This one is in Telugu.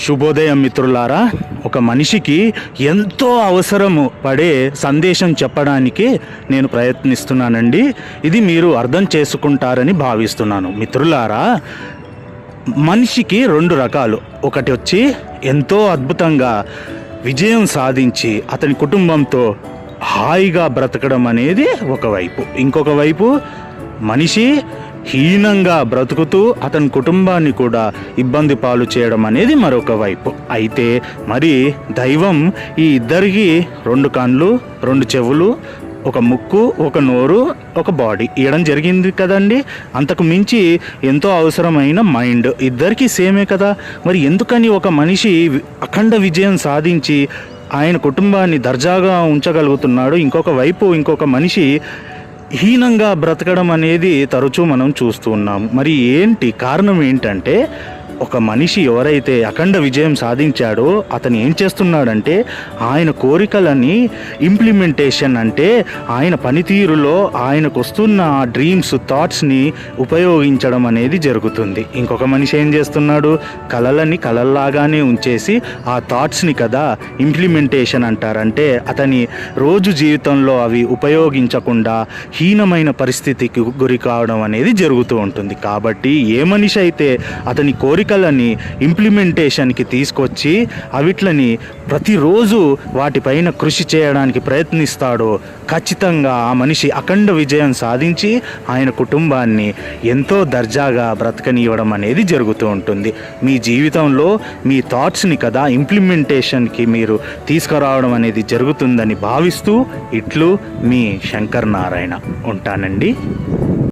శుభోదయం మిత్రులారా. ఒక మనిషికి ఎంతో అవసరము పడే సందేశం చెప్పడానికి నేను ప్రయత్నిస్తున్నానండి. ఇది మీరు అర్థం చేసుకుంటారని భావిస్తున్నాను. మిత్రులారా, మనిషికి రెండు రకాలు. ఒకటి వచ్చి ఎంతో అద్భుతంగా విజయం సాధించి అతని కుటుంబంతో హాయిగా బ్రతకడం అనేది ఒకవైపు. ఇంకొక వైపు మనిషి హీనంగా బ్రతుకుతూ అతని కుటుంబాన్ని కూడా ఇబ్బంది పాలు చేయడం అనేది మరొక వైపు. అయితే మరి దైవం ఈ ఇద్దరికి రెండు కళ్ళు, రెండు చెవులు, ఒక ముక్కు, ఒక నోరు, ఒక బాడీ ఇవ్వడం జరిగింది కదండి. అంతకు మించి ఎంతో అవసరమైన మైండ్ ఇద్దరికీ సేమే కదా. మరి ఎందుకని ఒక మనిషి అఖండ విజయం సాధించి ఆయన కుటుంబాన్ని దర్జాగా ఉంచగలుగుతున్నాడు, ఇంకొక వైపు ఇంకొక మనిషి హీనంగా బ్రతకడం అనేది తరచూ మనం చూస్తూ ఉన్నాం. మరి ఏంటి కారణం? ఏంటంటే ఒక మనిషి ఎవరైతే అఖండ విజయం సాధించాడో అతను ఏం చేస్తున్నాడంటే ఆయన కోరికలని ఇంప్లిమెంటేషన్, అంటే ఆయన పనితీరులో ఆయనకు వస్తున్న డ్రీమ్స్, థాట్స్ని ఉపయోగించడం అనేది జరుగుతుంది. ఇంకొక మనిషి ఏం చేస్తున్నాడు? కలలని కలల్లాగానే ఉంచేసి ఆ థాట్స్ని కదా ఇంప్లిమెంటేషన్ అంటారంటే అతని రోజు జీవితంలో అవి ఉపయోగించకుండా హీనమైన పరిస్థితికి గురి కావడం అనేది జరుగుతూ ఉంటుంది. కాబట్టి ఏ మనిషి అయితే అతని కోరికలని ఇంప్లిమెంటేషన్కి తీసుకొచ్చి అవిట్లని ప్రతిరోజు వాటిపైన కృషి చేయడానికి ప్రయత్నిస్తాడో ఖచ్చితంగా ఆ మనిషి అఖండ విజయం సాధించి ఆయన కుటుంబాన్ని ఎంతో దర్జాగా బ్రతకనివ్వడం అనేది జరుగుతూ ఉంటుంది. మీ జీవితంలో మీ థాట్స్ని కదా ఇంప్లిమెంటేషన్కి మీరు తీసుకురావడం అనేది జరుగుతుందని భావిస్తూ ఇట్లు మీ శంకర్ నారాయణ ఉంటానండి.